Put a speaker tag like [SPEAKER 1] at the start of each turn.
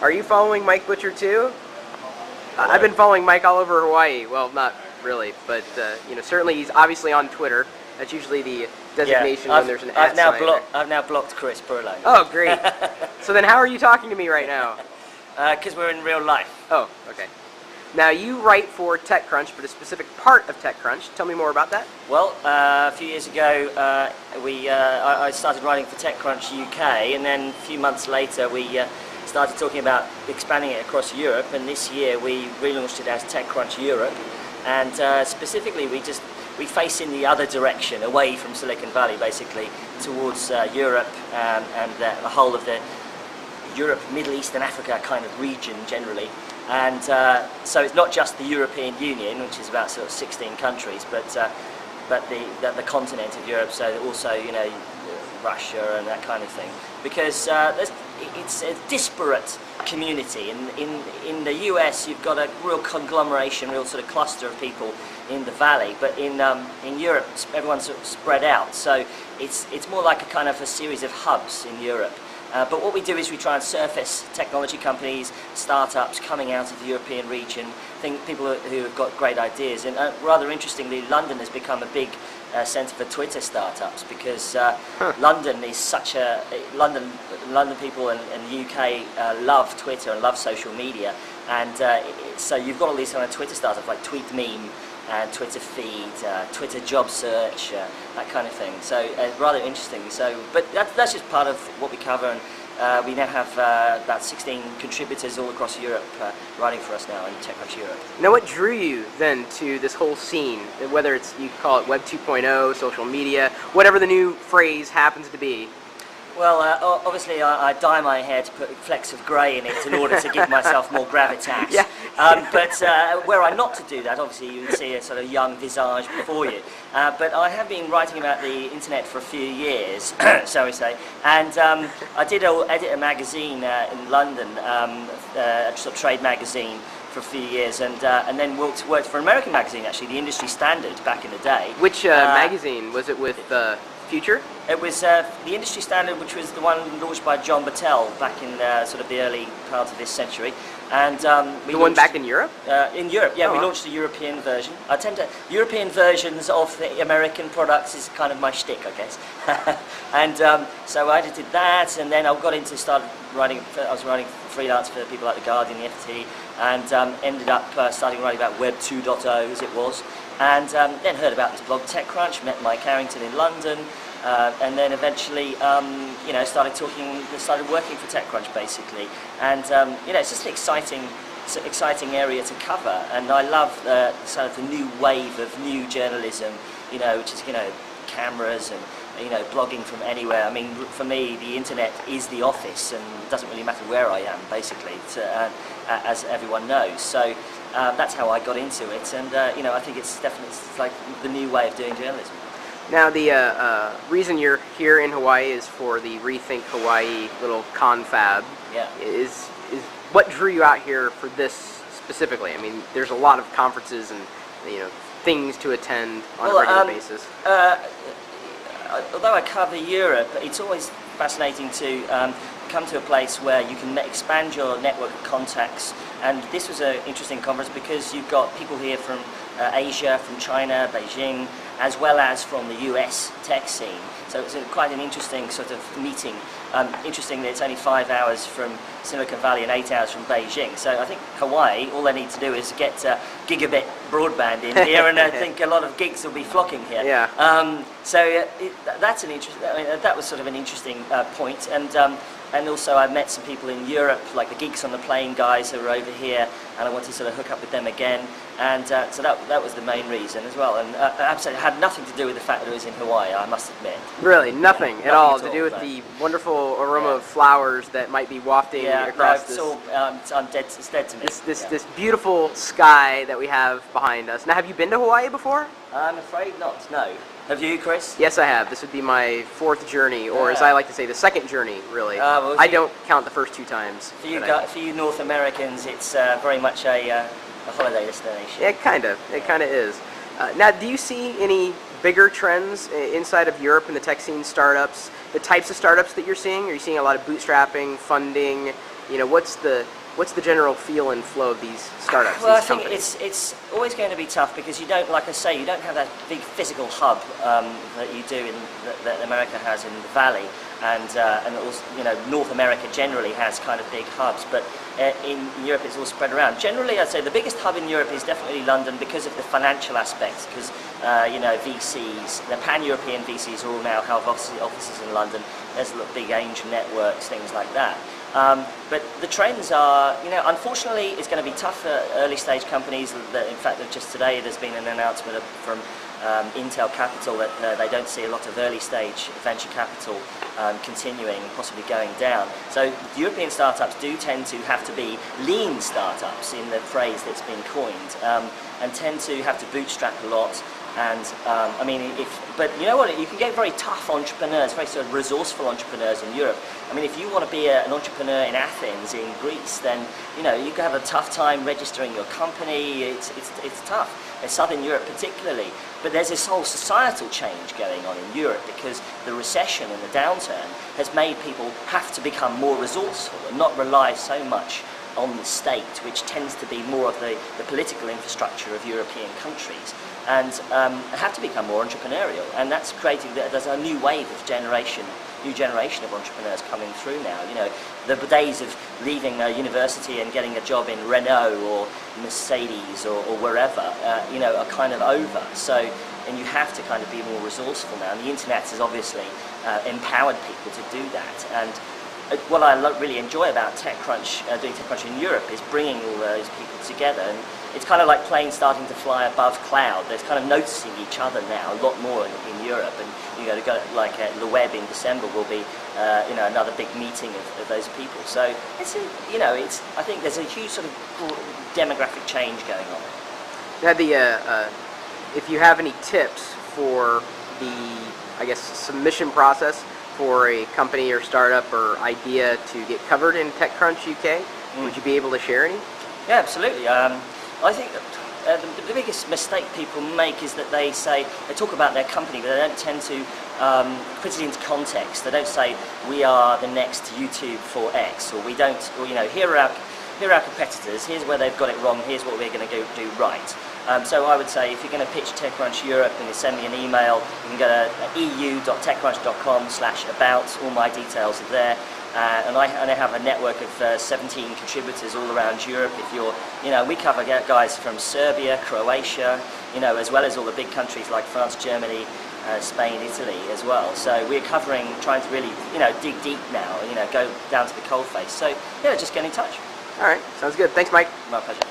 [SPEAKER 1] Are you following Mike Butcher too? I've been following Mike all over Hawaii. Well, not really, but certainly he's obviously on Twitter. That's usually the designation when there's an @ sign.
[SPEAKER 2] I've now blocked Chris Burlow.
[SPEAKER 1] Oh, great. So then how are you talking to me right now?
[SPEAKER 2] Because we're in real life.
[SPEAKER 1] Oh, okay. Now, you write for TechCrunch, but a specific part of TechCrunch. Tell me more about that.
[SPEAKER 2] Well, a few years ago, I started writing for TechCrunch UK, and then a few months later, we started talking about expanding it across Europe, and this year we relaunched it as TechCrunch Europe, and specifically we face in the other direction, away from Silicon Valley, basically, towards Europe and the whole of the Europe, Middle East and Africa kind of region generally. And so it's not just the European Union, which is about sort of 16 countries, but the continent of Europe, so also, Russia and that kind of thing. Because it's a disparate community. In the US, you've got a real conglomeration, real sort of cluster of people in the valley, but in Europe, everyone's sort of spread out. So it's more like a kind of a series of hubs in Europe. But what we do is we try and surface technology companies, startups coming out of the European region, people who have got great ideas. And rather interestingly, London has become a big centre for Twitter startups because London is such a... London people and the UK love Twitter and love social media. And so you've got all these kind of Twitter startups like TweetMeme, Twitter feed, Twitter job search, that kind of thing. So rather interesting. So, but that's just part of what we cover, and we now have about 16 contributors all across Europe writing for us now in TechCrunch Europe.
[SPEAKER 1] Now, what drew you then to this whole scene? Whether it's you call it Web 2.0, social media, whatever the new phrase happens to be.
[SPEAKER 2] Well, obviously I dye my hair to put flecks of grey in it in order to give myself more gravitas. Yeah. But were I not to do that, obviously you would see a sort of young visage before you. But I have been writing about the internet for a few years, shall we say, and I did edit a magazine in London, a sort of trade magazine, for a few years, and then worked for an American magazine, actually, the Industry Standard, back in the day.
[SPEAKER 1] Which magazine? Was it with Future?
[SPEAKER 2] It was the Industry Standard, which was the one launched by John Battelle back in sort of the early part of this century. And we
[SPEAKER 1] the one back in Europe?
[SPEAKER 2] In Europe, yeah, we launched a European version. European versions of the American products is kind of my shtick, I guess. And so I did that, and then I got into writing. I was writing freelance for people like The Guardian, the FT, and ended up starting writing about Web 2.0 as it was. And then heard about this blog TechCrunch, met Mike Harrington in London, and then eventually, started working for TechCrunch basically. And it's just an exciting area to cover. And I love sort of the new wave of new journalism, which is cameras and blogging from anywhere. I mean, for me, the internet is the office, and it doesn't really matter where I am, basically, as everyone knows. So that's how I got into it, and I think it's definitely like the new way of doing journalism.
[SPEAKER 1] Now, the reason you're here in Hawaii is for the Rethink Hawaii little confab. Yeah. Is what drew you out here for this specifically? I mean, there's a lot of conferences and things to attend on a regular basis.
[SPEAKER 2] Although I cover Europe, it's always fascinating to come to a place where you can expand your network of contacts. And this was an interesting conference because you've got people here from Asia, from China, Beijing, as well as from the US tech scene. So it's quite an interesting sort of meeting. Interesting that it's only 5 hours from Silicon Valley and 8 hours from Beijing. So I think Hawaii, all they need to do is get gigabit broadband in here, and I think a lot of geeks will be flocking here. Yeah. That's an interesting. That was sort of an interesting point. And also I met some people in Europe, like the Geeks on the Plane guys who were over here, and I wanted to sort of hook up with them again. And so that was the main reason as well. And absolutely had nothing to do with the fact that it was in Hawaii, I must admit.
[SPEAKER 1] Really, nothing at all to do with the wonderful aroma of flowers that might be wafting across this.
[SPEAKER 2] It's dead to me.
[SPEAKER 1] This beautiful sky that we have behind us. Now, have you been to Hawaii before?
[SPEAKER 2] I'm afraid not, no. Have you, Chris?
[SPEAKER 1] Yes, I have. This would be my 4th journey, or as I like to say, the 2nd journey, really. I don't count the first 2 times.
[SPEAKER 2] For you North Americans, it's very much a holiday destination.
[SPEAKER 1] Yeah, kind of. It kind of is. Now, do you see any bigger trends inside of Europe in the tech scene, startups, the types of startups that you're seeing? Are you seeing a lot of bootstrapping, funding, what's the general feel and flow of these startups?
[SPEAKER 2] Well,
[SPEAKER 1] these
[SPEAKER 2] I think
[SPEAKER 1] companies?
[SPEAKER 2] it's always going to be tough because you don't, like I say, you don't have that big physical hub that you do that America has in the Valley, and also, North America generally has kind of big hubs, but in Europe it's all spread around. Generally, I'd say the biggest hub in Europe is definitely London because of the financial aspects, because VCs, the pan-European VCs all now have offices in London. There's big angel networks, things like that. But the trends are, unfortunately, it's going to be tough for early stage companies. In fact, just today there's been an announcement from Intel Capital that they don't see a lot of early stage venture capital continuing, possibly going down. So European startups do tend to have to be lean startups, in the phrase that's been coined, and tend to have to bootstrap a lot. And but you know what? You can get very tough entrepreneurs, very sort of resourceful entrepreneurs in Europe. I mean, if you want to be an entrepreneur in Athens, in Greece, then you can have a tough time registering your company. It's tough. In Southern Europe particularly. But there's this whole societal change going on in Europe because the recession and the downturn has made people have to become more resourceful and not rely so much on the state, which tends to be more of the political infrastructure of European countries, and have to become more entrepreneurial. And that's creating, there's a new wave of new generation of entrepreneurs coming through now. The days of leaving university and getting a job in Renault or Mercedes or wherever, are kind of over. So, and you have to kind of be more resourceful now. And the internet has obviously empowered people to do that. And what I really enjoy about TechCrunch, doing TechCrunch in Europe, is bringing all those people together. And it's kind of like planes starting to fly above cloud. They're kind of noticing each other now a lot more in Europe. And like Le Web in December will be another big meeting of those people. So I think there's a huge sort of demographic change going on.
[SPEAKER 1] Now, if you have any tips for the, submission process for a company or startup or idea to get covered in TechCrunch UK, would you be able to share any?
[SPEAKER 2] Yeah, absolutely. I think the biggest mistake people make is that they talk about their company, but they don't tend to put it into context. They don't say, we are the next YouTube for X, or we don't, or here are our competitors, here's where they've got it wrong, here's what we're going to go do right. So I would say, if you're going to pitch TechCrunch Europe and you send me an email, you can go to eu.techcrunch.com/about. All my details are there. And I have a network of 17 contributors all around Europe. If you're, we cover guys from Serbia, Croatia, as well as all the big countries like France, Germany, Spain, Italy as well. So we're trying to really, dig deep now, go down to the coalface. So, just get in touch.
[SPEAKER 1] All right, sounds good. Thanks, Mike.
[SPEAKER 2] My pleasure.